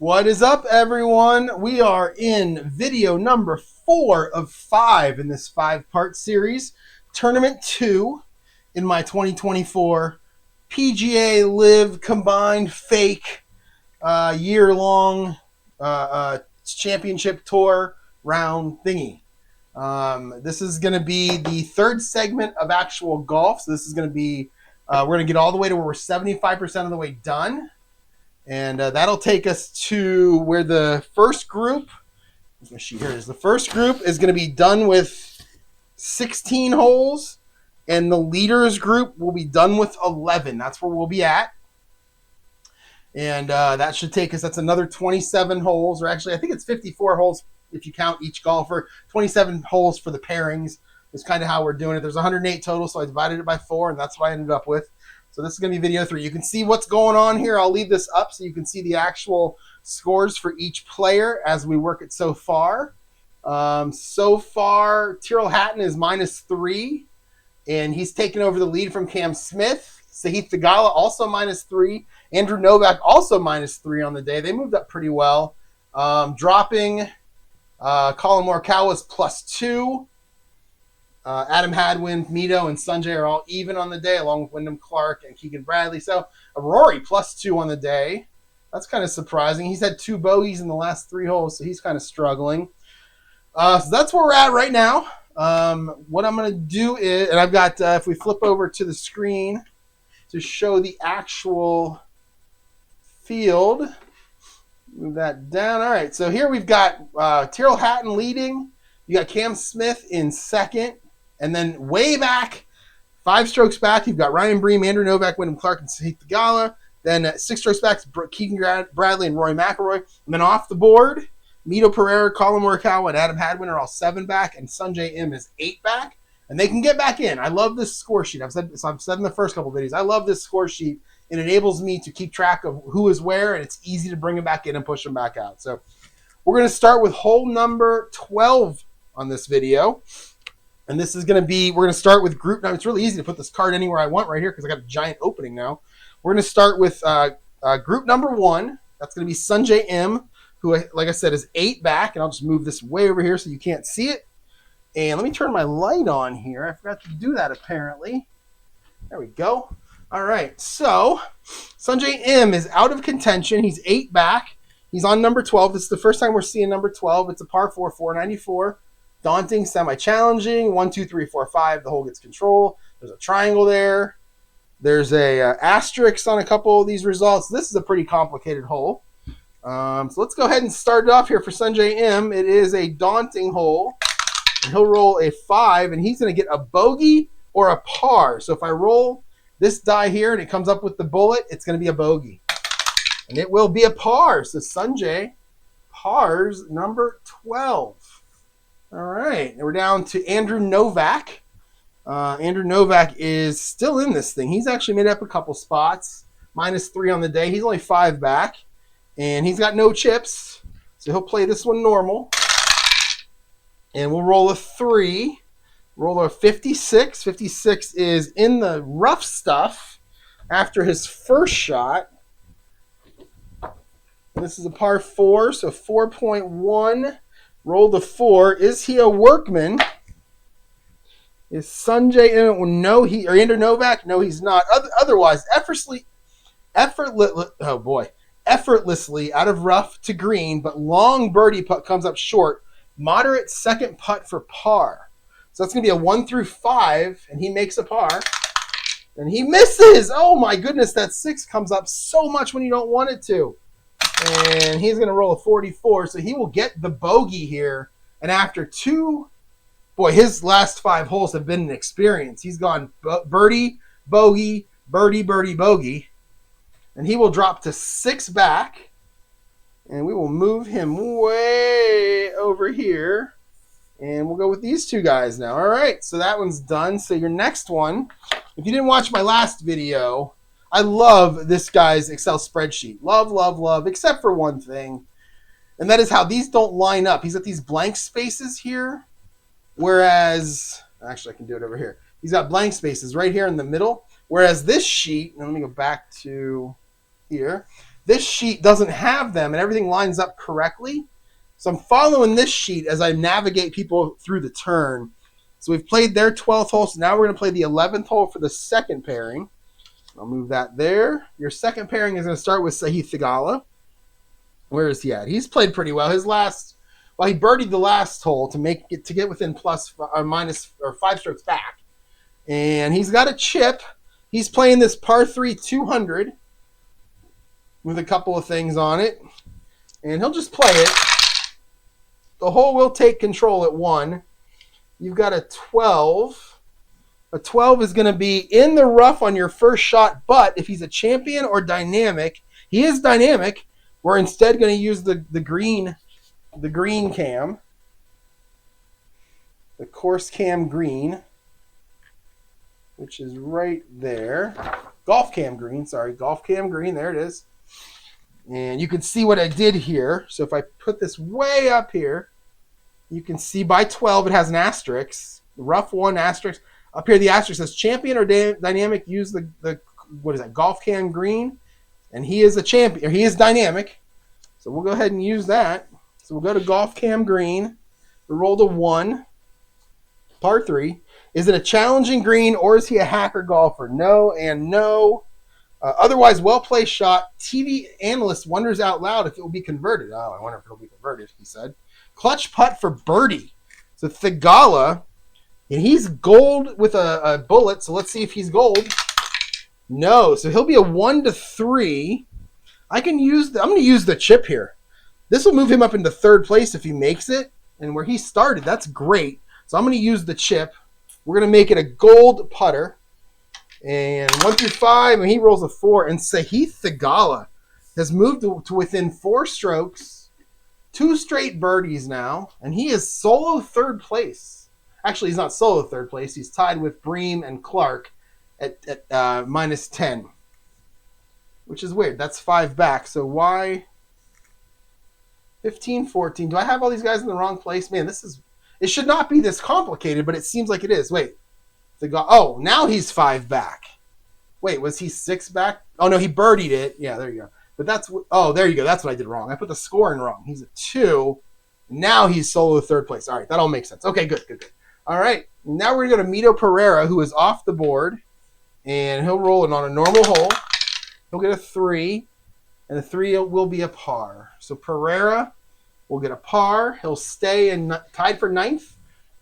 What is up, everyone? We are in video number 4 of 5 in this 5-part series, Tournament 2 in my 2024 PGA Live Combined Fake year-long championship tour round thingy. This is going to be the third segment of actual golf. So this is going to be, we're going to get all the way to where we're 75% of the way done. And that'll take us to where the first group, here it is. The first group is going to be done with 16 holes, and the leaders group will be done with 11. That's where we'll be at. And that should take us, that's another 27 holes, or actually I think it's 54 holes if you count each golfer. 27 holes for the pairings is kind of how we're doing it. There's 108 total, so I divided it by 4, and that's what I ended up with. So this is going to be video 3. You can see what's going on here. I'll leave this up so you can see the actual scores for each player as we work it so far. So far, Tyrrell Hatton is -3, and he's taken over the lead from Cam Smith. Sahith Theegala also -3. Andrew Novak also -3 on the day. They moved up pretty well. Dropping, Colin Morikawa's +2. Adam Hadwin, Mito, and Sanjay are all even on the day, along with Wyndham Clark and Keegan Bradley. So Rory +2 on the day. That's kind of surprising. He's had 2 bogeys in the last 3 holes, so he's kind of struggling. So that's where we're at right now. What I'm going to do is, and I've got, if we flip over to the screen to show the actual field, move that down. All right, so here we've got Tyrrell Hatton leading. You got Cam Smith in second. And then way back, 5 strokes back, you've got Ryan Bream, Andrew Novak, Wyndham Clark, and Sahith Theegala. Then 6 strokes back, Keegan Bradley and Rory McIlroy. And then off the board, Mito Pereira, Colin Morikawa, and Adam Hadwin are all 7 back, and Sanjay M is 8 back. And they can get back in. I love this score sheet. I've said in the first couple of videos, I love this score sheet. It enables me to keep track of who is where, and it's easy to bring them back in and push them back out. So we're going to start with hole number 12 on this video. And this is going to be, we're going to start with group. Now, it's really easy to put this card anywhere I want right here because I got a giant opening now. We're going to start with group number 1. That's going to be Sanjay M, who, like I said, is 8 back. And I'll just move this way over here so you can't see it. And let me turn my light on here. I forgot to do that, apparently. There we go. All right. So Sanjay M is out of contention. He's 8 back. He's on number 12. This is the first time we're seeing number 12. It's a par 4, 494. Daunting, semi-challenging. 1, 2, 3, 4, 5. The hole gets control. There's a triangle there. There's a asterisk on a couple of these results. This is a pretty complicated hole. So let's go ahead and start it off here for Sanjay M. It is a daunting hole. And he'll roll a 5, and he's going to get a bogey or a par. So if I roll this die here and it comes up with the bullet, it's going to be a bogey. And it will be a par. So Sanjay pars number 12. All right, and we're down to Andrew Novak. Andrew Novak is still in this thing. He's actually made up a couple spots. -3 on the day. He's only 5 back, and he's got no chips, so he'll play this one normal. And we'll roll a 3. Roll a 56. 56 is in the rough stuff after his first shot. This is a par 4, so 4.1. Roll the 4. Is he a workman? Is Sanjay or Andrew Novak? No, he's not. Otherwise, effortlessly out of rough to green, but long birdie putt comes up short. Moderate second putt for par. So that's going to be a 1 through 5, and he makes a par. And he misses. Oh my goodness, that 6 comes up so much when you don't want it to. And he's going to roll a 44, so he will get the bogey here. And after 2, his last 5 holes have been an experience. He's gone birdie, bogey, birdie, birdie, bogey. And he will drop to 6 back. And we will move him way over here. And we'll go with these 2 guys now. All right, so that one's done. So your next one, if you didn't watch my last video, I love this guy's Excel spreadsheet. Love, love, love, except for one thing. And that is how these don't line up. He's got these blank spaces here. Whereas, actually I can do it over here. He's got blank spaces right here in the middle. Whereas this sheet, and let me go back to here. This sheet doesn't have them, and everything lines up correctly. So I'm following this sheet as I navigate people through the turn. So we've played their 12th hole, so now we're going to play the 11th hole for the second pairing. I'll move that there. Your second pairing is going to start with Sahith Theegala. Where is he at? He's played pretty well. He birdied the last hole to get within plus or minus or 5 strokes back. And he's got a chip. He's playing this par 3 200 with a couple of things on it. And he'll just play it. The hole will take control at 1. You've got a 12. A 12 is going to be in the rough on your first shot, but if he's a champion or dynamic, he is dynamic. We're instead going to use the green cam, the course cam green, which is right there. Golf cam green, there it is. And you can see what I did here. So if I put this way up here, you can see by 12 it has an asterisk, rough 1 asterisk. Up here the asterisk says champion or dynamic, use the what is that, golf cam green. And he is a champion, or he is dynamic. So we'll go ahead and use that. So we'll go to golf cam green. We roll to 1, par 3. Is it a challenging green or is he a hacker golfer? No and no. Otherwise, well-placed shot. TV analyst wonders out loud if it will be converted. Oh, I wonder if it will be converted, he said. Clutch putt for birdie. So Theegala, and he's gold with a bullet, so let's see if he's gold. No, so he'll be a 1-3. I'm going to use the chip here. This will move him up into 3rd place if he makes it. And where he started, that's great. So I'm going to use the chip. We're going to make it a gold putter. And 1 through 5, and he rolls a 4. And Sahith Theegala has moved to within 4 strokes. 2 straight birdies now. And he is solo 3rd place. Actually, he's not solo 3rd place. He's tied with Bream and Clark at minus 10. Which is weird. That's 5 back. So why 15, 14? Do I have all these guys in the wrong place? Man, it should not be this complicated, but it seems like it is. Wait. Now he's 5 back. Wait, was he 6 back? Oh, no, he birdied it. Yeah, there you go. But there you go. That's what I did wrong. I put the scoring wrong. He's a 2. Now he's solo 3rd place. All right, that all makes sense. Okay, good. All right, now we're going to go to Mito Pereira, who is off the board, and he'll roll it on a normal hole. He'll get a 3, and the 3 will be a par. So Pereira will get a par. He'll stay tied for 9th.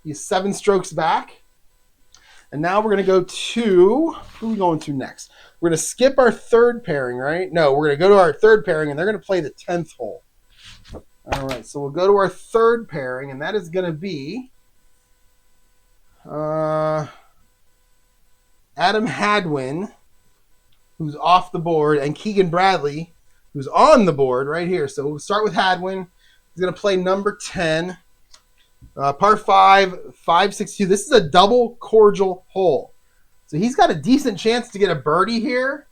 He's 7 strokes back. And now we're going to go to, who are we going to next? We're going to skip our 3rd pairing, right? No, we're going to go to our 3rd pairing, and they're going to play the 10th hole. All right, so we'll go to our 3rd pairing, and that is going to be Adam Hadwin, who's off the board, and Keegan Bradley, who's on the board right here. So we'll start with Hadwin. He's going to play number 10. Par 5, 562. This is a double cordial hole. So he's got a decent chance to get a birdie here.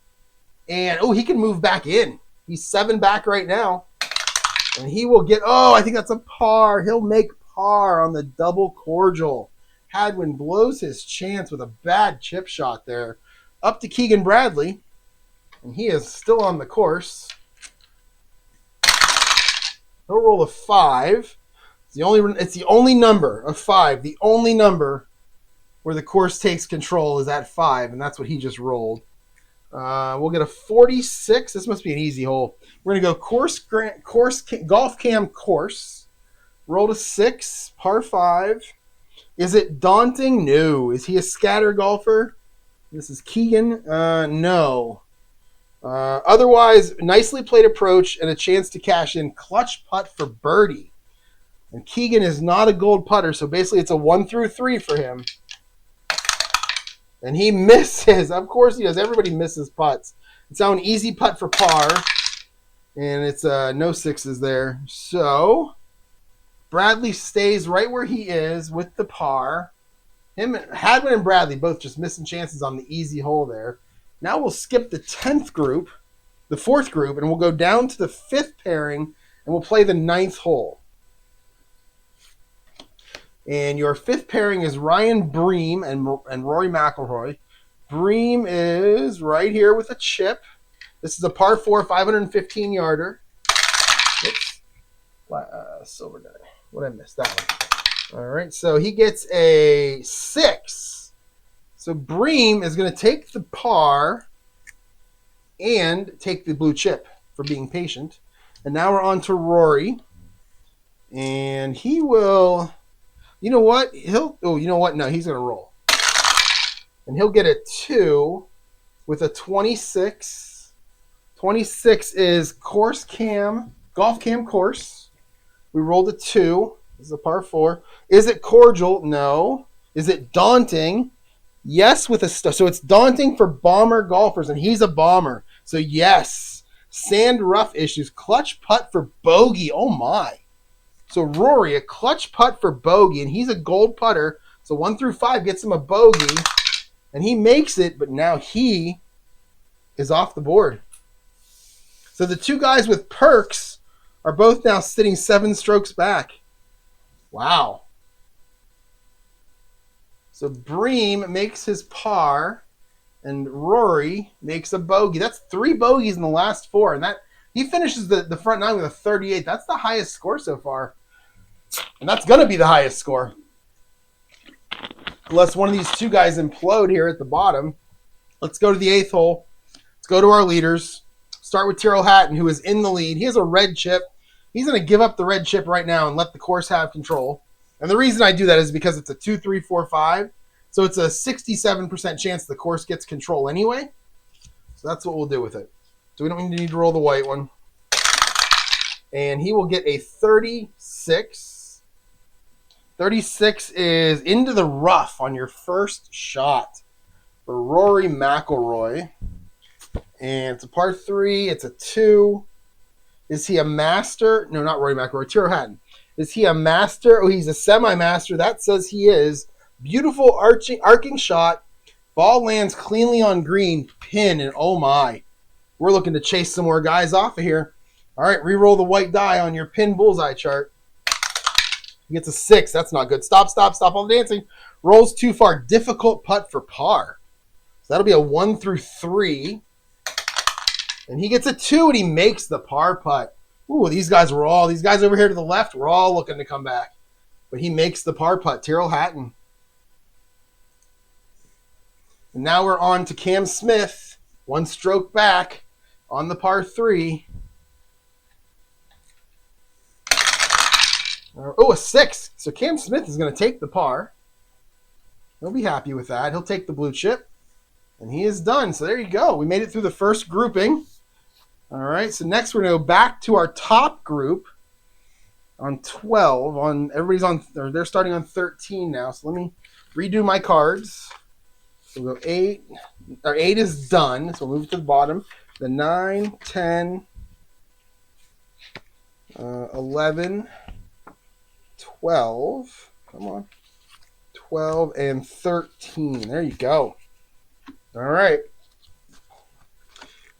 And, he can move back in. He's 7 back right now. And he will get, I think that's a par. He'll make par on the double cordial. Hadwin blows his chance with a bad chip shot there. Up to Keegan Bradley. And he is still on the course. He'll roll a 5. It's the only number of 5. The only number where the course takes control is at 5, and that's what he just rolled. We'll get a 46. This must be an easy hole. We're going to go golf cam course. Roll to 6, par 5. Is it daunting? No. Is he a scatter golfer? This is Keegan. No. Otherwise, nicely played approach and a chance to cash in. Clutch putt for birdie. And Keegan is not a gold putter, so basically it's a 1 through 3 for him. And he misses. Of course he does. Everybody misses putts. It's now an easy putt for par. And it's no 6s there. So Bradley stays right where he is with the par. Hadwin and Bradley both just missing chances on the easy hole there. Now we'll skip the 10th group, the 4th group, and we'll go down to the 5th pairing, and we'll play the 9th hole. And your 5th pairing is Ryan Bream and Rory McIlroy. Bream is right here with a chip. This is a par 4, 515 yarder. Oops. Silver die. What did I miss? That one. All right, so he gets a 6. So Bream is going to take the par and take the blue chip for being patient. And now we're on to Rory. And he will, you know what? You know what? No, he's going to roll. And he'll get a 2 with a 26. 26 is golf cam course. We rolled a 2. This is a par 4. Is it cordial? No. Is it daunting? Yes, with a so it's daunting for bomber golfers, and he's a bomber. So yes, sand rough issues. Clutch putt for bogey. Oh my! So Rory, a clutch putt for bogey, and he's a gold putter. So 1 through 5 gets him a bogey, and he makes it. But now he is off the board. So the two guys with perks are both now sitting 7 strokes back. Wow. So Bream makes his par, and Rory makes a bogey. That's 3 bogeys in the last 4, and that he finishes the front 9 with a 38. That's the highest score so far, and that's going to be the highest score. Unless one of these two guys implode here at the bottom. Let's go to the 8th hole. Let's go to our leaders. Start with Tyrrell Hatton, who is in the lead. He has a red chip. He's going to give up the red chip right now and let the course have control. And the reason I do that is because it's a 2, 3, 4, 5. So it's a 67% chance the course gets control anyway. So that's what we'll do with it. So we don't need to roll the white one. And he will get a 36. 36 is into the rough on your first shot for Rory McIlroy. And it's a par 3. It's a 2. Is he a master? No, not Rory McIlroy. Tyrrell Hatton. Is he a master? Oh, he's a semi-master. That says he is. Beautiful arcing shot. Ball lands cleanly on green. Pin, and oh my. We're looking to chase some more guys off of here. All right, re-roll the white die on your pin bullseye chart. He gets a 6. That's not good. Stop all the dancing. Rolls too far. Difficult putt for par. So that'll be a 1 through 3. And he gets a 2, and he makes the par putt. Ooh, these guys over here to the left, we're all looking to come back. But he makes the par putt, Tyrrell Hatton. And now we're on to Cam Smith, 1 stroke back on the par 3. Oh, a 6. So Cam Smith is going to take the par. He'll be happy with that. He'll take the blue chip. And he is done. So there you go. We made it through the first grouping. All right, so next we're going to go back to our top group on 12. They're starting on 13 now. So let me redo my cards. So we'll go 8. Our 8 is done. So we'll move to the bottom. The 9, 10, 11, 12. Come on. 12 and 13. There you go. All right.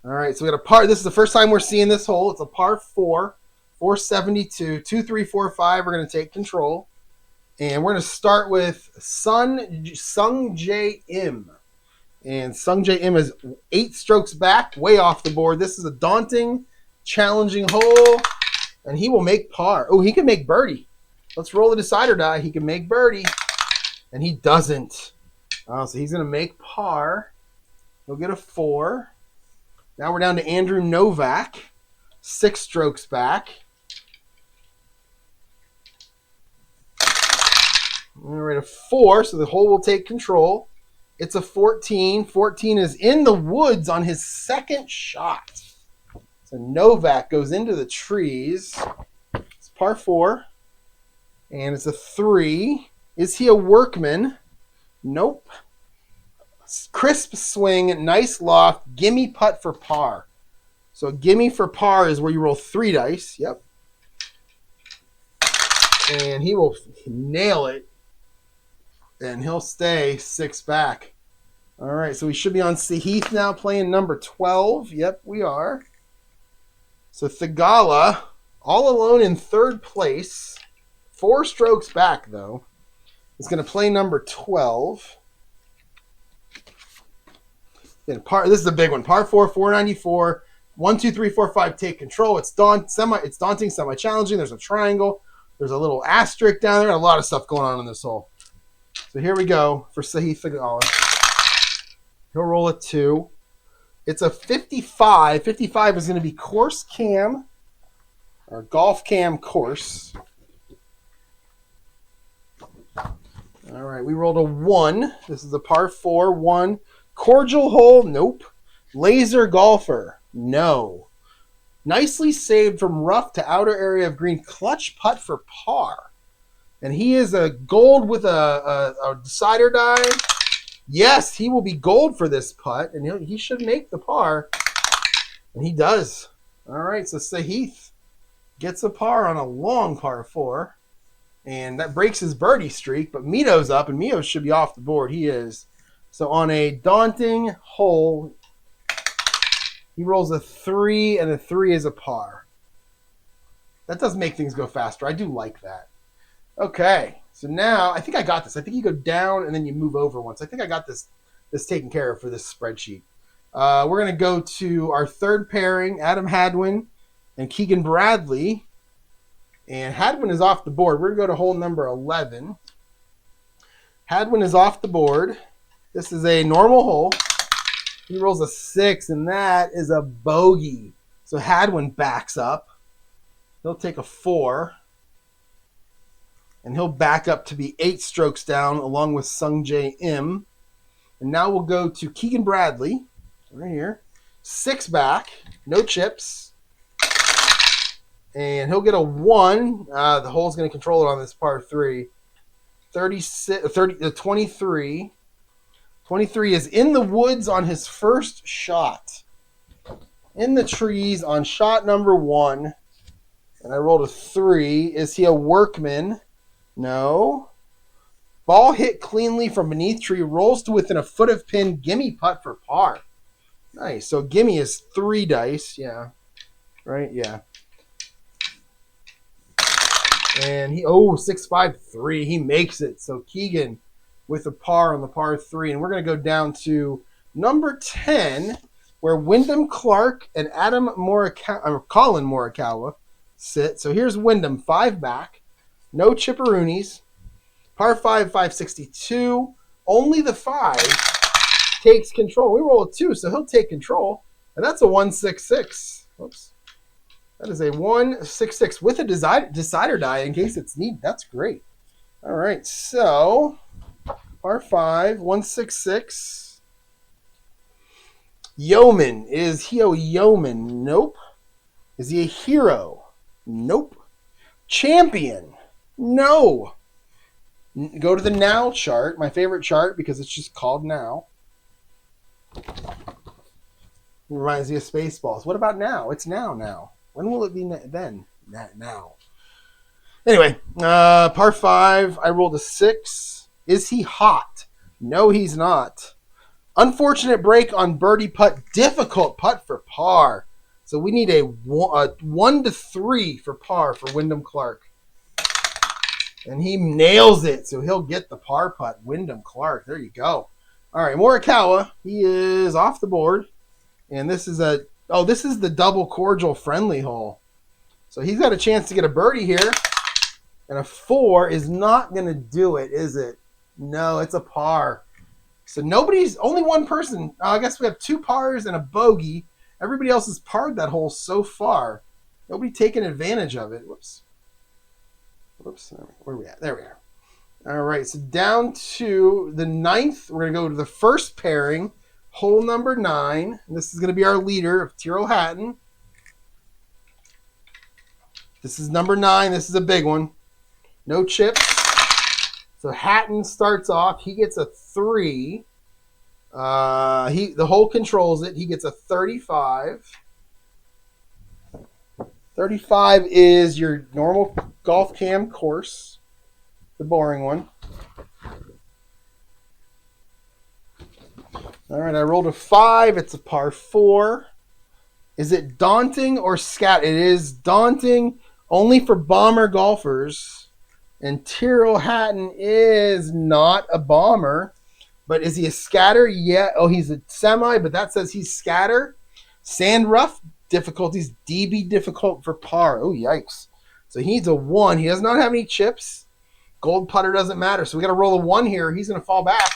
All right, so we got a par. This is the first time we're seeing this hole. It's a par 4, 472, 2, 3, 4, 5. We're going to take control. And we're going to start with Sung Jae Im. And Sung Jae Im is 8 strokes back, way off the board. This is a daunting, challenging hole. And he will make par. Oh, he can make birdie. Let's roll the decider die. He can make birdie. And he doesn't. Oh, so he's going to make par. He'll get a 4. Now we're down to Andrew Novak, 6 strokes back. We're at a 4, so the hole will take control. It's a 14. 14 is in the woods on his second shot. So Novak goes into the trees. It's par 4. And it's a 3. Is he a workman? Nope. Crisp swing, nice loft, gimme putt for par. So gimme for par is where you roll 3 dice. Yep. And he will nail it. And he'll stay 6 back. All right, so we should be on Sahith now playing number 12. Yep, we are. So Thigala, all alone in 3rd place. 4 strokes back, though. Is going to play number 12. This is a big one. Par 4, 494. 1, 2, 3, 4, 5, take control. It's daunting, semi-challenging. There's a triangle. There's a little asterisk down there. A lot of stuff going on in this hole. So here we go for Sahith Theegala. He'll roll a 2. It's a 55. 55 is going to be course cam, or golf cam course. All right, we rolled a 1. This is a par 4, 1. Cordial hole, nope. Laser golfer, no. Nicely saved from rough to outer area of green. Clutch putt for par. And he is a gold with a decider die. Yes, he will be gold for this putt, and he should make the par. And he does. All right, so Sahith gets a par on a long par 4. And that breaks his birdie streak, but Mito's up, and Mito should be off the board. He is. So on a daunting hole, he rolls a 3, and a 3 is a par. That does make things go faster. I do like that. Okay, so now I think I got this. I think you go down, and then you move over once. I think I got this taken care of for this spreadsheet. We're going to go to our third pairing, Adam Hadwin and Keegan Bradley. And Hadwin is off the board. We're going to go to hole number 11. Hadwin is off the board. This is a normal hole. He rolls a 6, and that is a bogey. So Hadwin backs up. He'll take a 4. And he'll back up to be 8 strokes down along with Sungjae Im. And now we'll go to Keegan Bradley. Right here. 6 back. No chips. And he'll get a 1. The hole's going to control it on this par 3. 23. 23 is in the woods on his first shot. In the trees on shot number 1. And I rolled a 3. Is he a workman? No. Ball hit cleanly from beneath tree. Rolls to within a foot of pin. Gimme putt for par. Nice. So gimme is 3 dice. Yeah. Right? Yeah. And 6-5-3. He makes it. So Keegan with a par on the par 3. And we're going to go down to number 10, where Wyndham Clark and Colin Morikawa sit. So here's Wyndham, 5 back. No chipperoonies. Par 5, 562. Only the 5 takes control. We roll a 2, so he'll take control. And that's a 166. Oops. That is a 166 with a decider die in case it's needed. That's great. All right, so par 5, 166. Yeoman. Is he a yeoman? Nope. Is he a hero? Nope. Champion? No. Go to the now chart, my favorite chart because it's just called now. It reminds me of Spaceballs. What about now? It's now. When will it be then? Now. Anyway, par 5, I rolled a 6. Is he hot? No, he's not. Unfortunate break on birdie putt. Difficult putt for par. So we need a 1 to 3 for par for Wyndham Clark. And he nails it, so he'll get the par putt. Wyndham Clark, there you go. All right, Morikawa, he is off the board. And this is the double cordial friendly hole. So he's got a chance to get a birdie here. And a 4 is not going to do it, is it? No, it's a par. So only one person. I guess we have 2 pars and a bogey. Everybody else has parred that hole so far. Nobody taking advantage of it. Whoops. Where are we at? There we are. All right, so down to the 9th. We're going to go to the first pairing, hole number 9. And this is going to be our leader of Tyrrell Hatton. This is number 9. This is a big one. No chips. So Hatton starts off. He gets a 3. The hole controls it. He gets a 35. 35 is your normal golf cam course, the boring one. All right, I rolled a 5. It's a par 4. Is it daunting or scat? It is daunting only for bomber golfers. And Tyrrell Hatton is not a bomber. But is he a scatter? Yeah. Oh, he's a semi, but that says he's scatter. Sand rough difficulties. DB difficult for par. Oh, yikes. So he needs a 1. He does not have any chips. Gold putter doesn't matter. So we got to roll a 1 here. He's going to fall back.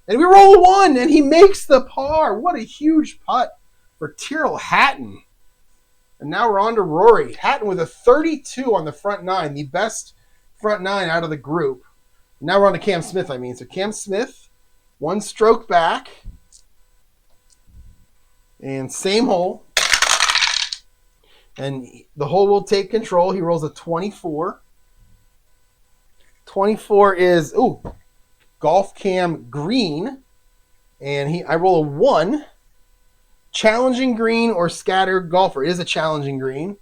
And we roll a 1, and he makes the par. What a huge putt for Tyrrell Hatton. And now we're on to Rory. Hatton with a 32 on the front 9, the best front 9 out of the group. Now we're on to Cam Smith, I mean. So Cam Smith, 1 stroke back. And same hole. And the hole will take control. He rolls a 24. 24 is, Golf Cam green. And I roll a 1. Challenging green or scattered golfer. It is a challenging green.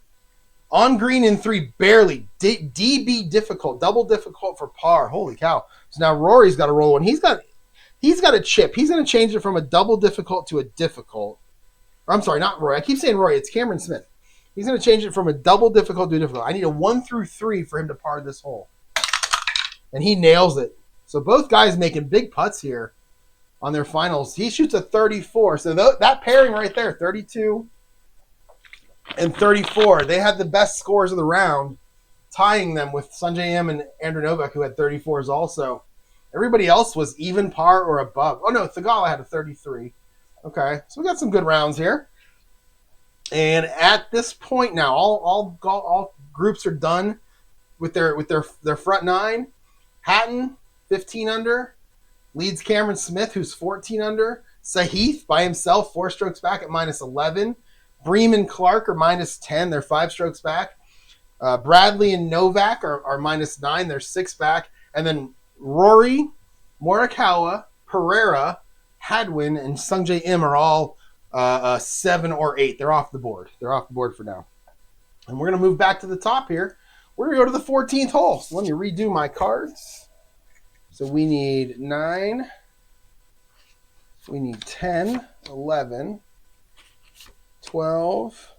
On green in 3, barely. DB difficult. Double difficult for par. Holy cow. So now Rory's got to roll 1. He's got a chip. He's going to change it from a double difficult to a difficult. I'm sorry, not Rory. I keep saying Rory. It's Cameron Smith. He's going to change it from a double difficult to a difficult. I need a 1 through 3 for him to par this hole. And he nails it. So both guys making big putts here on their finals. He shoots a 34. So that pairing right there, 32 and 34, they had the best scores of the round, tying them with Sungjae Im and Andrew Novak, who had 34s also. Everybody else was even par or above. Oh, no, Thigala had a 33. Okay, so we got some good rounds here. And at this point now, all groups are done with their front 9. Hatton, 15 under. Leads Cameron Smith, who's 14 under. Sahith by himself, 4 strokes back at minus 11. Bream and Clark are minus 10. They're 5 strokes back. Bradley and Novak are minus 9. They're 6 back. And then Rory, Morikawa, Pereira, Hadwin, and Sungjae Im are all 7 or 8. They're off the board. They're off the board for now. And we're going to move back to the top here. We're going to go to the 14th hole. So let me redo my cards. So we need 9. We need 10, 11, 12,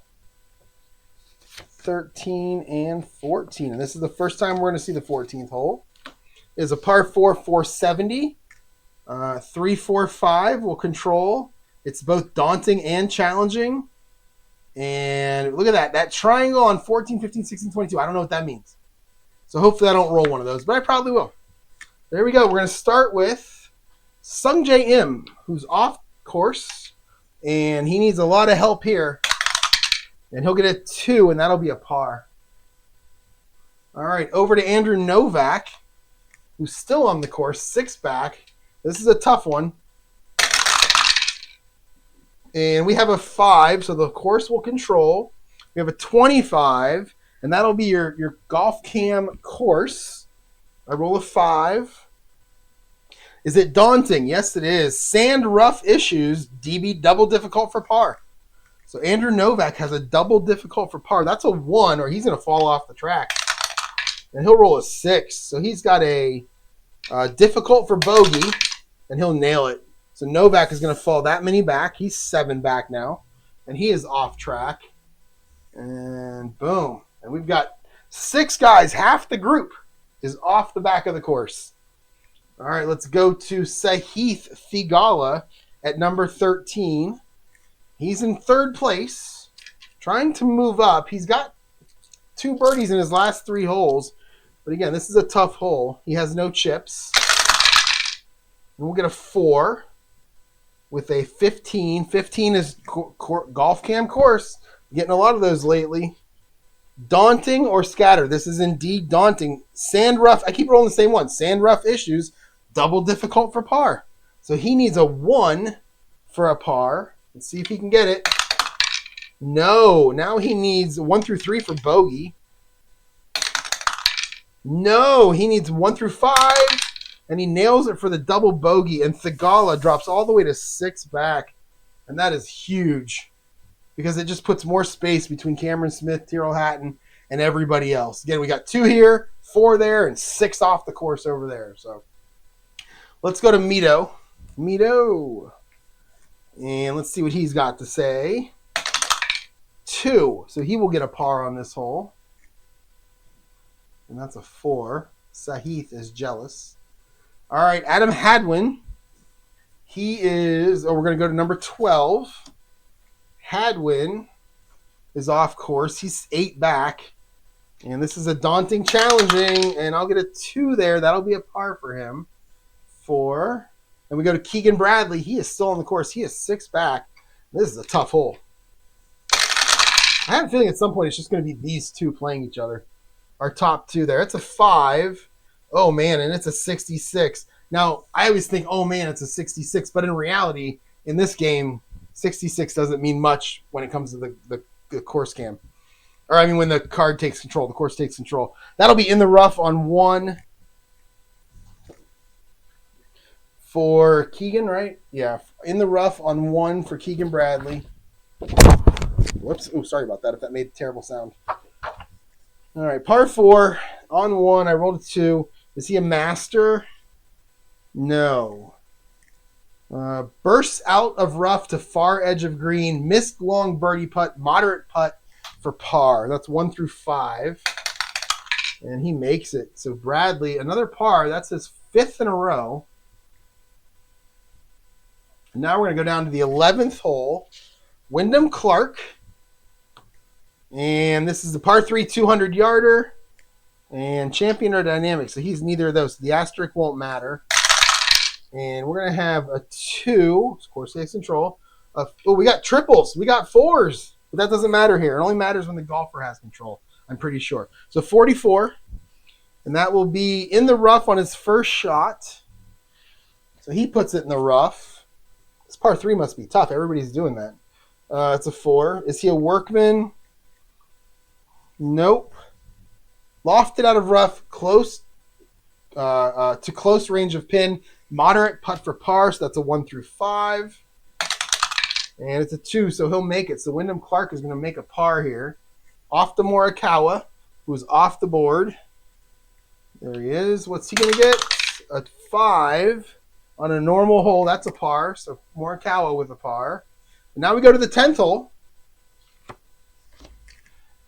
13, and 14. And this is the first time we're going to see the 14th hole. It is a par 4, 470. 3, 4, 5 will control. It's both daunting and challenging. And look at that. That triangle on 14, 15, 16, 22. I don't know what that means. So hopefully I don't roll one of those, but I probably will. There we go. We're going to start with Sungjae Im, who's off course. And he needs a lot of help here. And he'll get a 2, and that'll be a par. All right, over to Andrew Novak, who's still on the course, 6 back. This is a tough one. And we have a 5, so the course will control. We have a 25, and that'll be your Golf Cam course. I roll a 5. Is it daunting? Yes, it is. Sand rough issues, DB double difficult for par. So Andrew Novak has a double difficult for par. That's a 1, or he's going to fall off the track. And he'll roll a 6. So he's got a difficult for bogey, and he'll nail it. So Novak is going to fall that many back. He's 7 back now, and he is off track. And boom. And we've got 6 guys, half the group is off the back of the course. All right, let's go to Sahith Thigala at number 13. He's in 3rd place, trying to move up. He's got 2 birdies in his last 3 holes. But again, this is a tough hole. He has no chips. And we'll get a 4 with a 15. 15 is Golf Cam course. Getting a lot of those lately. Daunting or scatter? This is indeed daunting. Sand rough. I keep rolling the same one. Sand rough issues. Double difficult for par. So he needs a 1 for a par. Let's see if he can get it. No. Now he needs 1 through 3 for bogey. No. He needs 1 through 5. And he nails it for the double bogey. And Thigala drops all the way to 6 back. And that is huge. Because it just puts more space between Cameron Smith, Tyrrell Hatton, and everybody else. Again, we got 2 here, 4 there, and 6 off the course over there. So let's go to Mito. Mito. And let's see what he's got to say. 2. So he will get a par on this hole. And that's a 4. Sahith is jealous. All right, Adam Hadwin. He is, we're going to go to number 12. Hadwin is off course. He's 8 back. And this is a daunting, challenging, and I'll get a 2 there. That'll be a par for him. 4. And we go to Keegan Bradley. He is still on the course. He is 6 back. This is a tough hole. I have a feeling at some point it's just going to be these two playing each other. Our top 2 there. It's a 5. Oh, man, and it's a 66. Now, I always think, oh, man, it's a 66. But in reality, in this game, 66 doesn't mean much when it comes to the course cam. Or, I mean, when the card takes control, the course takes control. That'll be in the rough on 1 for Keegan, right? Yeah, in the rough on 1 for Keegan Bradley. Whoops. Oh, sorry about that if that made a terrible sound. All right, par 4 on 1. I rolled a 2. Is he a master? No. Bursts out of rough to far edge of green. Missed long birdie putt. Moderate putt for par. That's 1 through 5. And he makes it. So Bradley, another par. That's his 5th in a row. And now we're going to go down to the 11th hole. Wyndham Clark. And this is the par 3 200-yarder. And Champion or Dynamic. So he's neither of those. So the asterisk won't matter. And we're going to have a 2. Of course, takes control. Oh, we got triples. We got 4s. But that doesn't matter here. It only matters when the golfer has control, I'm pretty sure. So 44. And that will be in the rough on his first shot. So he puts it in the rough. This par 3 must be tough. Everybody's doing that. It's a 4. Is he a workman? Nope. Lofted out of rough, close to close range of pin. Moderate putt for par, so that's a 1 through 5. And it's a 2, so he'll make it. So Wyndham Clark is going to make a par here. Off to Morikawa, who's off the board. There he is. What's he going to get? A 5 on a normal hole. That's a par, so Morikawa with a par. And now we go to the 10th hole.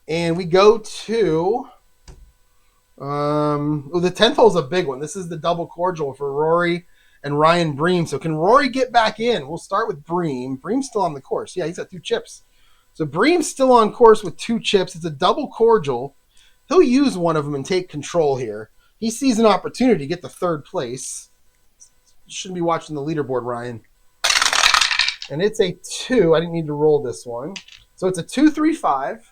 And we go to... the 10th hole is a big one. This is the double cordial for Rory and Ryan Bream. So can Rory get back in? We'll start with Bream. Bream's still on the course. Yeah, he's got 2 chips. So Bream's still on course with 2 chips. It's a double cordial. He'll use one of them and take control here. He sees an opportunity to get the 3rd place. You shouldn't be watching the leaderboard, Ryan. And it's a 2. I didn't need to roll this one. So it's a 2-3-5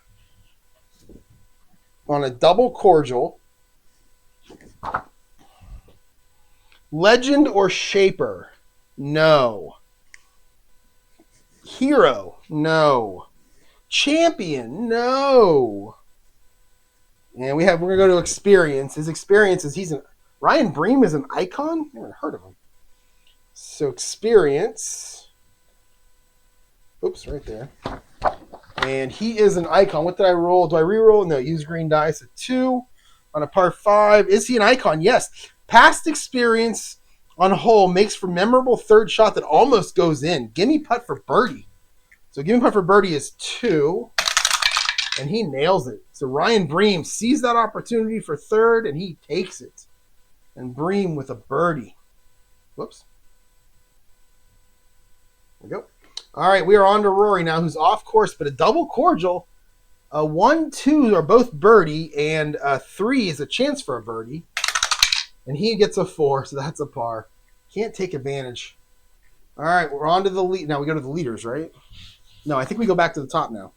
on a double cordial. Legend or Shaper? No. Hero? No. Champion? No. And we're gonna go to experience. His experience is Ryan Bream is an icon? Never heard of him. So experience. Oops, right there. And he is an icon. What did I roll? Do I re-roll? No, use green dice. A 2 on a par 5. Is he an icon? Yes. Past experience on hole makes for memorable 3rd shot that almost goes in. Gimme putt for birdie. So gimme putt for birdie is 2. And he nails it. So Ryan Bream sees that opportunity for 3rd, and he takes it. And Bream with a birdie. Whoops. There we go. All right, we are on to Rory now, who's off course, but a double cordial. 1, 2 are both birdie, and 3 is a chance for a birdie. And he gets a 4, so that's a par. Can't take advantage. All right, we're on to the lead. Now we go to the leaders, right? No, I think we go back to the top now.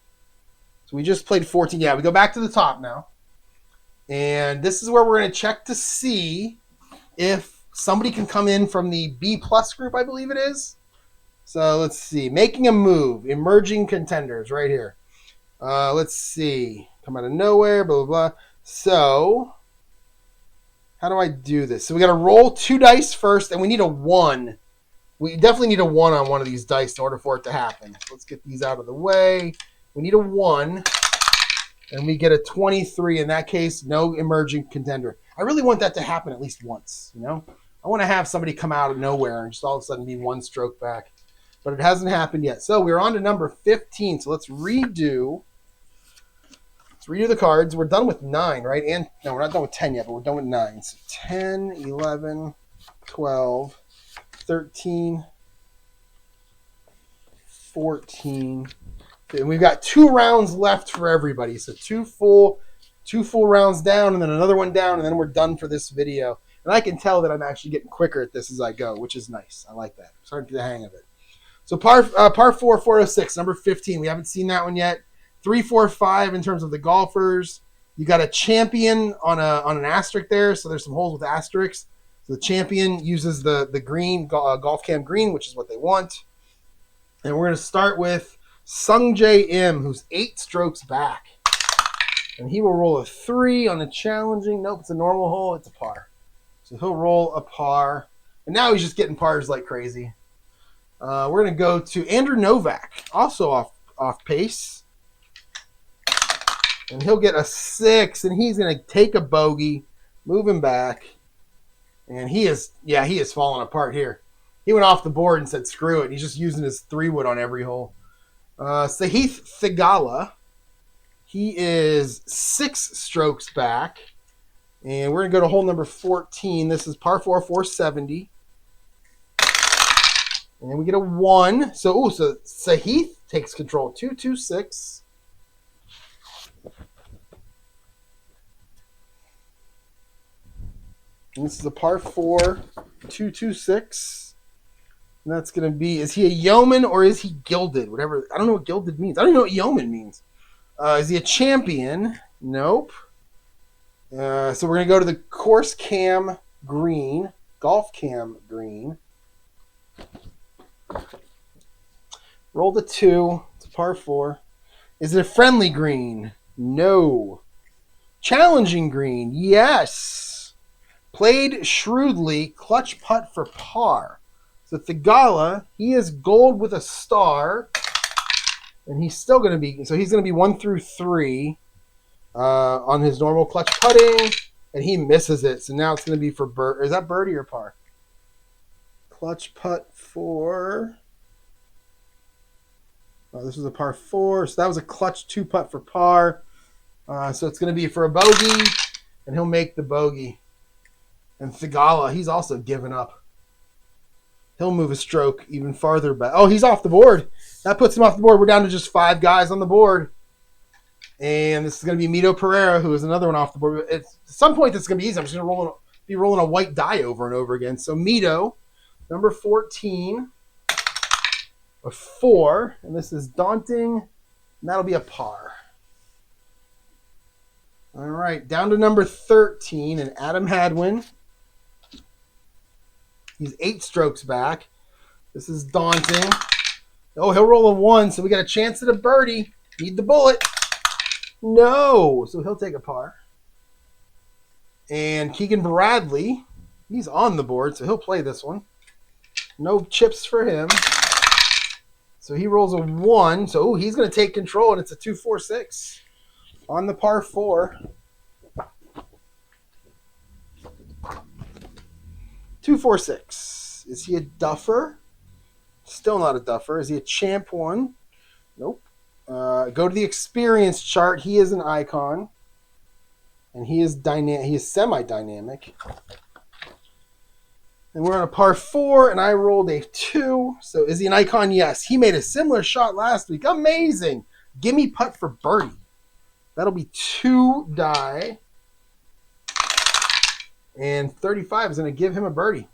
So we just played 14. Yeah, we go back to the top now. And this is where we're going to check to see if somebody can come in from the B+ group, I believe it is. So let's see. Making a move. Emerging contenders right here. Let's see. Come out of nowhere, blah, blah, blah. So, how do I do this? So we got to roll 2 dice first, and we need a 1. We definitely need a 1 on one of these dice in order for it to happen. So let's get these out of the way. We need a 1, and we get a 23. In that case, no emerging contender. I really want that to happen at least once, you know? I want to have somebody come out of nowhere and just all of a sudden be 1 stroke back. But it hasn't happened yet. So we're on to number 15. So let's redo the cards. We're done with 9, right? And no, we're not done with 10 yet, but we're done with 9. So 10, 11, 12, 13, 14, And we've got 2 rounds left for everybody. So two full rounds down, and then another one down, and then we're done for this video. And I can tell that I'm actually getting quicker at this as I go, which is nice. I like that. I'm starting to get the hang of it. So par 4, 406, number 15. We haven't seen that one yet. 3, 4, 5 in terms of the golfers. You got a champion on an asterisk there, so there's some holes with asterisks. So the champion uses the green, golf cam green, which is what they want. And we're going to start with Sung Jae Im, who's 8 strokes back. And he will roll a 3 on a challenging. Nope, it's a normal hole. It's a par. So he'll roll a par. And now he's just getting pars like crazy. We're going to go to Andrew Novak, also off pace. And he'll get a 6, and he's going to take a bogey, move him back. And he is falling apart here. He went off the board and said, screw it. He's just using his 3-wood on every hole. Sahith Thigala, he is 6 strokes back. And we're going to go to hole number 14. This is par 4, 470. And we get a 1. So Sahith takes control. 226. And this is a par 4, 226. And that's going to be, is he a yeoman or is he gilded? Whatever. I don't know what gilded means. I don't even know what yeoman means. Is he a champion? Nope. So we're going to go to the course cam green, golf cam green. Roll the 2. It's a par 4. Is it a friendly green? No. Challenging green? Yes. Played shrewdly, clutch putt for par. So Thigala, he is gold with a star. And he's still going to be, so he's going to be 1 through 3 on his normal clutch putting. And he misses it. So now it's going to be for birdie. Is that birdie or par? Clutch putt for, this was a par 4. So that was a clutch 2 putt for par. So it's going to be for a bogey. And he'll make the bogey. And Thigala, he's also given up. He'll move a stroke even farther back. Oh, he's off the board. That puts him off the board. We're down to just 5 guys on the board. And this is going to be Mito Pereira, who is another one off the board. At some point, this is going to be easy. I'm just going to be rolling a white die over and over again. So Mito, number 14, a 4. And this is daunting. And that'll be a par. All right, down to number 13, and Adam Hadwin. He's 8 strokes back. This is daunting. Oh, he'll roll a 1, so we got a chance at a birdie. Need the bullet. No, so he'll take a par. And Keegan Bradley, he's on the board, so he'll play this one. No chips for him. So he rolls a 1. So he's going to take control, and it's a 2-4-6 on the par 4. 2-4-6. Is he a duffer? Still not a duffer. Is he a champ 1? Nope. Go to the experience chart. He is an icon. And he is He is semi-dynamic. And we're on a par 4, and I rolled a 2. So is he an icon? Yes. He made a similar shot last week. Amazing. Gimme putt for birdie. That'll be 2 die. And 35 is going to give him a birdie.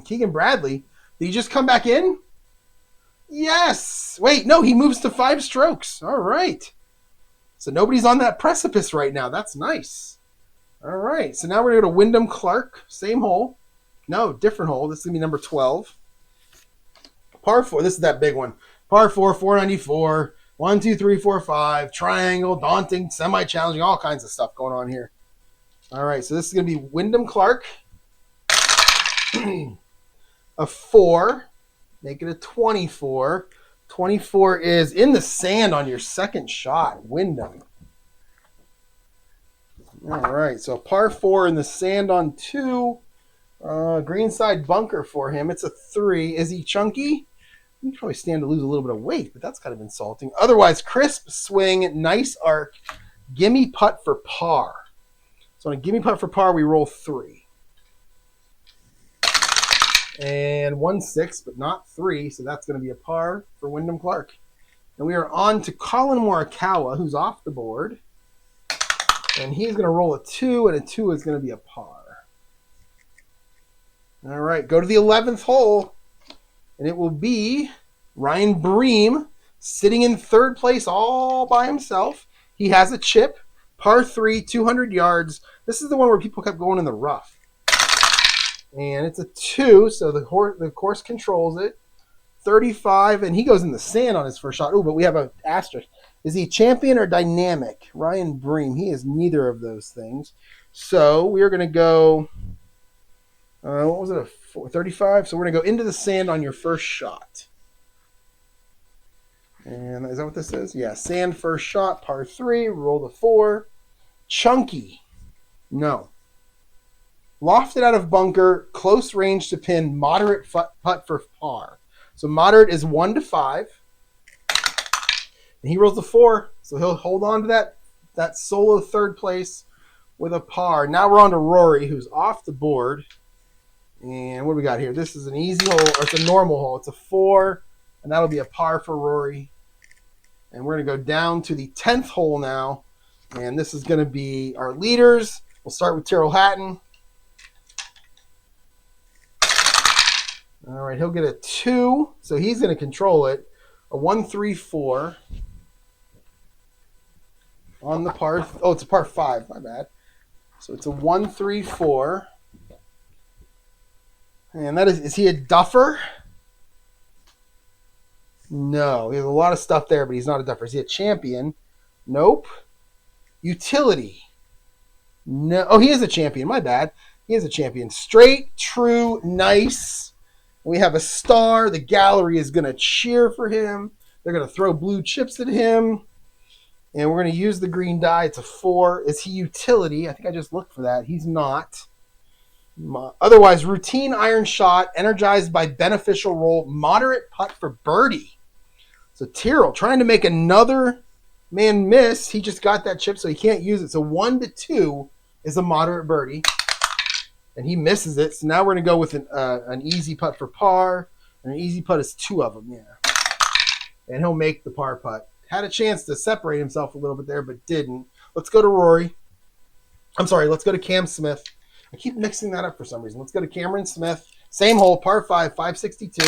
Keegan Bradley, did he just come back in? Yes. Wait, no, he moves to 5 strokes. All right. So nobody's on that precipice right now. That's nice. All right. So now we're going to go to Wyndham Clark. Same hole. No, different hole. This is going to be number 12. Par 4. This is that big one. Par 4, 494. 1, 2, 3, 4, 5. Triangle, daunting, semi-challenging, all kinds of stuff going on here. All right, so this is going to be Wyndham Clark. A 4. Make it a 24. 24 is in the sand on your second shot, Wyndham. All right, so par 4 in the sand on 2. Greenside bunker for him. It's a 3. Is he chunky? You can probably stand to lose a little bit of weight, but that's kind of insulting. Otherwise, crisp swing, nice arc, gimme putt for par. So on a gimme putt for par, we roll 3. And 1-6, but not 3, so that's going to be a par for Wyndham Clark. And we are on to Colin Morikawa, who's off the board. And he's going to roll a 2, and a 2 is going to be a par. All right, go to the 11th hole, and it will be Ryan Bream sitting in third place all by himself. He has a chip, par 3, 200 yards. This is the one where people kept going in the rough. And it's a 2, so the course controls it. 35, and he goes in the sand on his first shot. Oh, but we have an asterisk. Is he champion or dynamic? Ryan Bream, he is neither of those things. So we are going to go, what was it, 35? So we're going to go into the sand on your first shot. And is that what this is? Yeah, sand first shot, par 3, roll the 4. Chunky, no. Lofted out of bunker, close range to pin, moderate putt for par. So moderate is 1 to 5. And he rolls the 4, so he'll hold on to that solo third place with a par. Now we're on to Rory, who's off the board. And what do we got here? This is an easy hole, or it's a normal hole. It's a 4, and that'll be a par for Rory. And we're going to go down to the 10th hole now. And this is going to be our leaders. We'll start with Tyrrell Hatton. All right, he'll get a 2, so he's going to control it. A 1, 3, 4 on the par. Oh, it's a par 5. My bad. So it's a 1, 3, 4, and that is he a duffer? No, he has a lot of stuff there, but he's not a duffer. Is he a champion? Nope. Utility? No. Oh, he is a champion. My bad. He is a champion. Straight, true, nice. We have a star. The gallery is going to cheer for him. They're going to throw blue chips at him. And we're going to use the green die. It's a 4. Is he utility? I think I just looked for that. He's not. Otherwise, routine iron shot, energized by beneficial roll, moderate putt for birdie. So Tyrrell trying to make another man miss. He just got that chip, so he can't use it. So 1 to 2 is a moderate birdie. And he misses it. So now we're going to go with an easy putt for par. And an easy putt is 2 of them, yeah. And he'll make the par putt. Had a chance to separate himself a little bit there, but didn't. Let's go to Rory. I'm sorry, let's go to Cam Smith. I keep mixing that up for some reason. Let's go to Cameron Smith. Same hole, par 5, 562.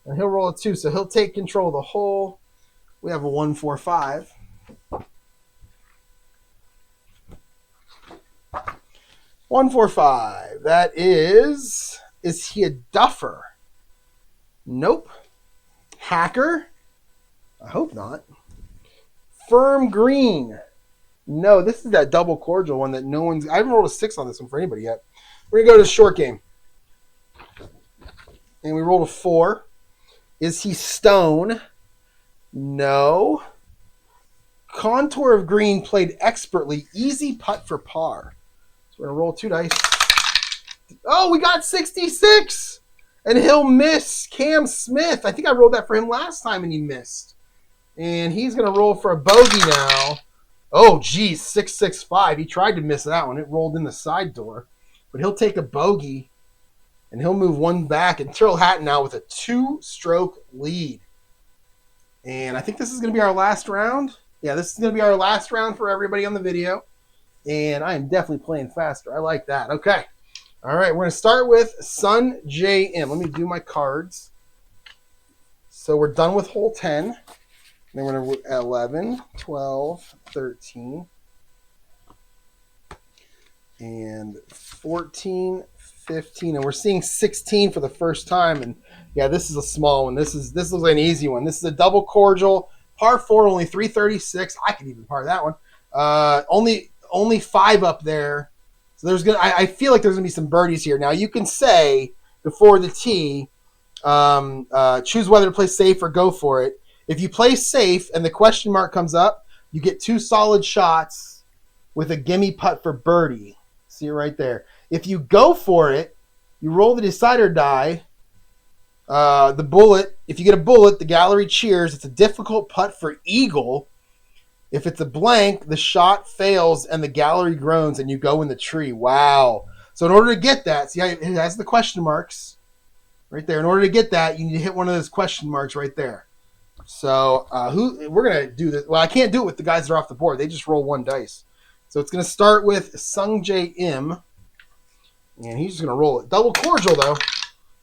And he'll roll a 2, so he'll take control of the hole. We have a 1, 4, 5. One, 4, 5. That is he a duffer? Nope. Hacker? I hope not. Firm green? No, this is that double cordial one that no one's... I haven't rolled a 6 on this one for anybody yet. We're going to go to the short game. And we rolled a 4. Is he stone? No. Contour of green played expertly. Easy putt for par. We're going to roll 2 dice. Oh, we got 66! And he'll miss. Cam Smith. I think I rolled that for him last time and he missed. And he's going to roll for a bogey now. Oh, geez, 665. He tried to miss that one. It rolled in the side door. But he'll take a bogey and he'll move 1 back. And Tyrrell Hatton now with a 2-stroke lead. And I think this is going to be our last round. Yeah, this is going to be our last round for everybody on the video. And I am definitely playing faster. I like that. Okay. All right. We're going to start with Sun JM. Let me do my cards. So we're done with hole 10. Then we're going to 11, 12, 13, and 14, 15. And we're seeing 16 for the first time. And yeah, this is a small one. This looks like an easy one. This is a double cordial. Par 4, only 336. I could even par that one. Only 5 up there. So I feel like there's gonna be some birdies here. Now you can say before the tee, choose whether to play safe or go for it. If you play safe and the question mark comes up, you get 2 solid shots with a gimme putt for birdie. See it right there. If you go for it, you roll the decider die. The bullet. If you get a bullet, the gallery cheers. It's a difficult putt for eagle. If it's a blank, the shot fails and the gallery groans and you go in the tree. Wow. So in order to get that, see how it has the question marks right there. In order to get that, you need to hit one of those question marks right there. So we're gonna do this? Well, I can't do it with the guys that are off the board. They just roll one dice. So it's gonna start with Sung J M, and he's just gonna roll it. Double cordial though.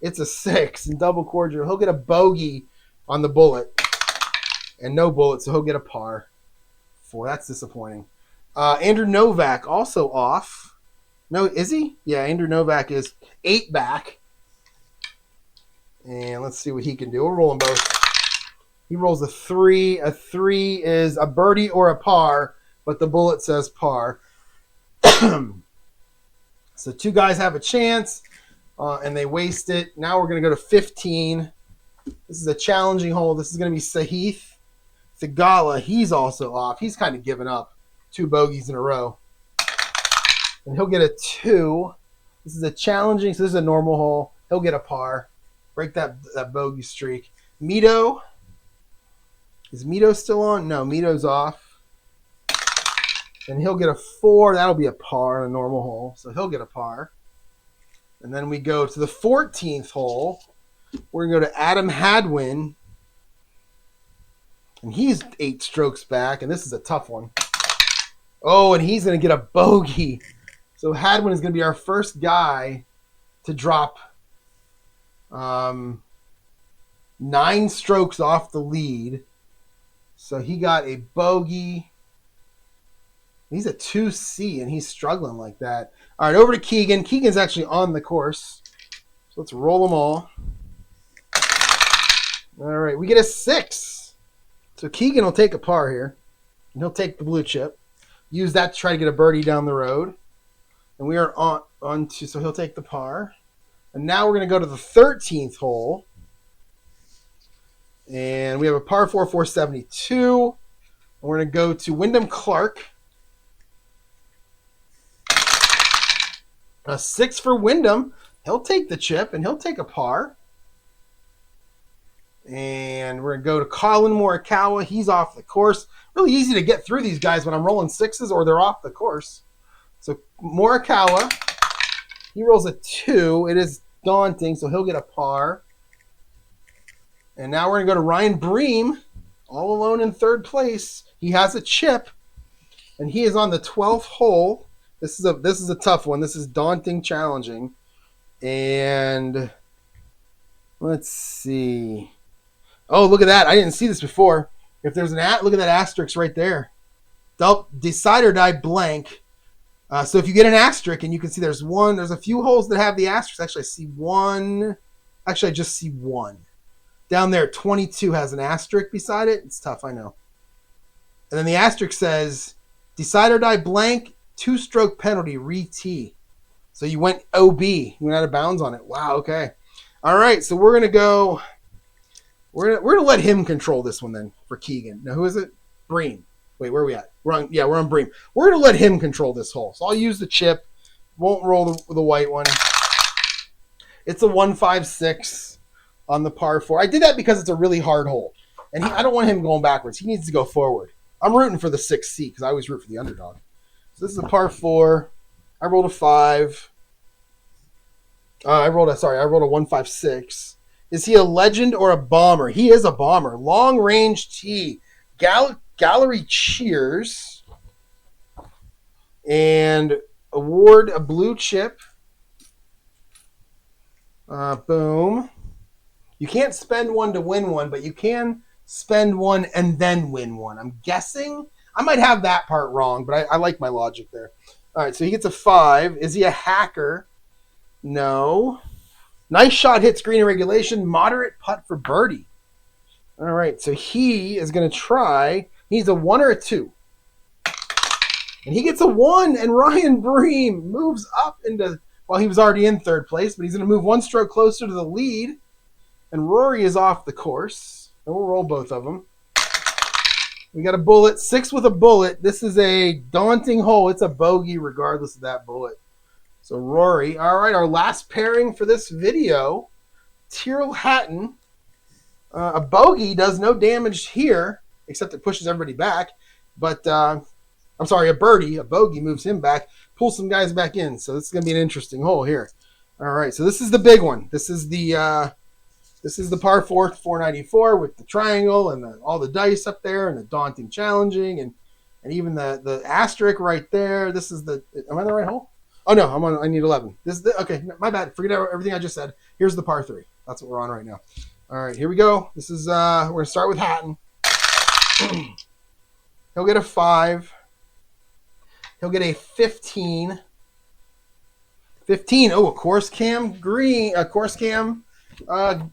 It's a 6 and double cordial. He'll get a bogey on the bullet, and no bullet, so he'll get a par. 4. That's disappointing. Andrew Novak also off. No, is he? Yeah, Andrew Novak is 8 back. And let's see what he can do. We'll roll them both. He rolls a 3. A 3 is a birdie or a par, but the bullet says par. So 2 guys have a chance, and they waste it. Now we're going to go to 15. This is a challenging hole. This is going to be Sahith Thigala. He's also off. He's kind of given up. 2 bogeys in a row. And he'll get a 2. This is a challenging, so this is a normal hole. He'll get a par. Break that bogey streak. Mito. Is Mito still on? No, Mito's off. And he'll get a 4. That'll be a par on a normal hole. So he'll get a par. And then we go to the 14th hole. We're going to go to Adam Hadwin. And he's 8 strokes back. And this is a tough one. Oh, and he's going to get a bogey. So Hadwin is going to be our first guy to drop 9 strokes off the lead. So he got a bogey. He's a 2C, and he's struggling like that. All right, over to Keegan. Keegan's actually on the course. So let's roll them all. All right, we get a 6. So Keegan will take a par here. And he'll take the blue chip. Use that to try to get a birdie down the road. And we are on to, so he'll take the par. And now we're going to go to the 13th hole. And we have a par 4, 472. And we're going to go to Wyndham Clark. A 6 for Wyndham. He'll take the chip, and he'll take a par. And we're going to go to Colin Morikawa. He's off the course. Really easy to get through these guys when I'm rolling 6s or they're off the course. So Morikawa, he rolls a 2. It is daunting, so he'll get a par. And now we're going to go to Ryan Bream, all alone in 3rd place. He has a chip, and he is on the 12th hole. This is a tough one. This is daunting, challenging. And let's see. Oh, look at that. I didn't see this before. If there's an look at that asterisk right there. Decide or die blank. So if you get an asterisk, and you can see there's a few holes that have the asterisk. Actually, I see one. Actually, I just see one. Down there, 22 has an asterisk beside it. It's tough, I know. And then the asterisk says, decide or die blank, 2-stroke penalty, re-tee. So you went OB. You went out of bounds on it. Wow, okay. All right, so we're going to go. We're gonna let him control this one then for Keegan. Now, who is it? Bream. Wait, where are we at? We're on Bream. We're going to let him control this hole. So I'll use the chip. Won't roll the white one. It's a 156 on the par 4. I did that because it's a really hard hole. And I don't want him going backwards. He needs to go forward. I'm rooting for the 6C because I always root for the underdog. So this is a par 4. I rolled a 5. I rolled a 156. Is he a legend or a bomber? He is a bomber. Long range tee. Gallery cheers. And award a blue chip. Boom. You can't spend one to win one, but you can spend one and then win one. I'm guessing. I might have that part wrong, but I like my logic there. All right, so he gets a 5. Is he a hacker? No. Nice shot, hits green in regulation. Moderate putt for birdie. All right, so he is going to try. He's a 1 or a 2. And he gets a 1, and Ryan Bream moves up into, well, he was already in 3rd place, but he's going to move 1 stroke closer to the lead. And Rory is off the course. And we'll roll both of them. We got a bullet, 6 with a bullet. This is a daunting hole. It's a bogey regardless of that bullet. So Rory. All right, our last pairing for this video. Tyrrell Hatton. A bogey does no damage here, except it pushes everybody back. But, I'm sorry, a birdie. A bogey moves him back, pulls some guys back in. So this is going to be an interesting hole here. All right, so this is the big one. This is the This is the par 4, 494 with the triangle and all the dice up there and the daunting challenging and even the asterisk right there. This is the, am I on the right hole? Oh no, I need 11. This is the, okay, my bad. Forget everything I just said. Here's the par 3. That's what we're on right now. All right, here we go. This is, we're going to start with Hatton. He'll get a 5. He'll get a 15. 15. Oh, a course cam green, a course cam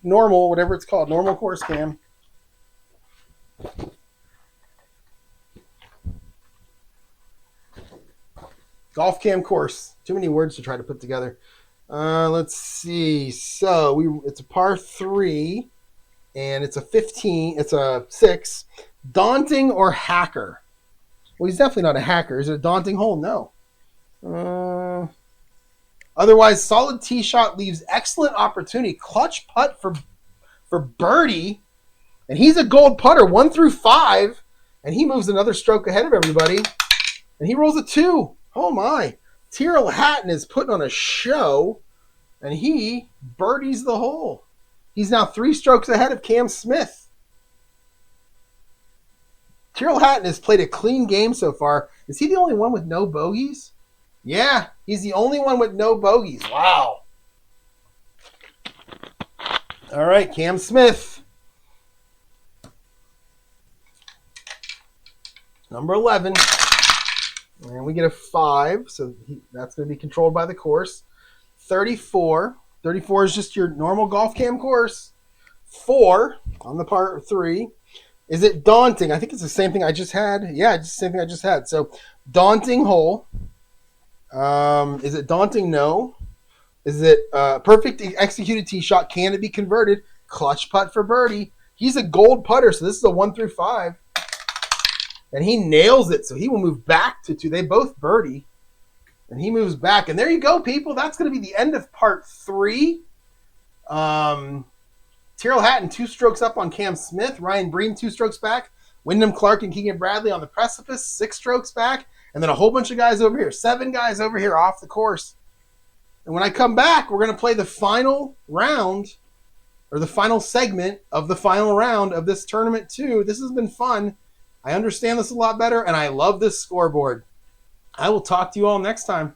normal, whatever it's called, normal course cam. Golf cam course. Too many words to try to put together. Let's see. So it's a par 3, and it's a 15. It's a 6. Daunting or hacker? Well, he's definitely not a hacker. Is it a daunting hole? No. Otherwise, solid tee shot leaves excellent opportunity. Clutch putt for birdie, and he's a gold putter 1 through 5, and he moves another stroke ahead of everybody, and he rolls a 2. Oh my! Tyrrell Hatton is putting on a show, and he birdies the hole. He's now 3 strokes ahead of Cam Smith. Tyrrell Hatton has played a clean game so far. Is he the only one with no bogeys? Yeah, he's the only one with no bogeys. Wow. All right, Cam Smith. Number 11. And we get a 5, so that's going to be controlled by the course. 34. 34 is just your normal golf cam course. 4 on the par 3. Is it daunting? I think it's the same thing I just had. Yeah, it's the same thing I just had. So, daunting hole. Is it daunting? No. Is it perfect executed tee shot? Can it be converted? Clutch putt for birdie. He's a gold putter, so this is a 1 through 5. And he nails it, so he will move back to 2. They both birdie. And he moves back. And there you go, people. That's going to be the end of part 3. Tyrrell Hatton 2 strokes up on Cam Smith. Ryan Bream 2 strokes back. Wyndham Clark and Keegan Bradley on the precipice 6 strokes back. And then a whole bunch of guys over here. 7 guys over here off the course. And when I come back, we're going to play the final round, or the final segment of the final round of this tournament too. This has been fun. I understand this a lot better, and I love this scoreboard. I will talk to you all next time.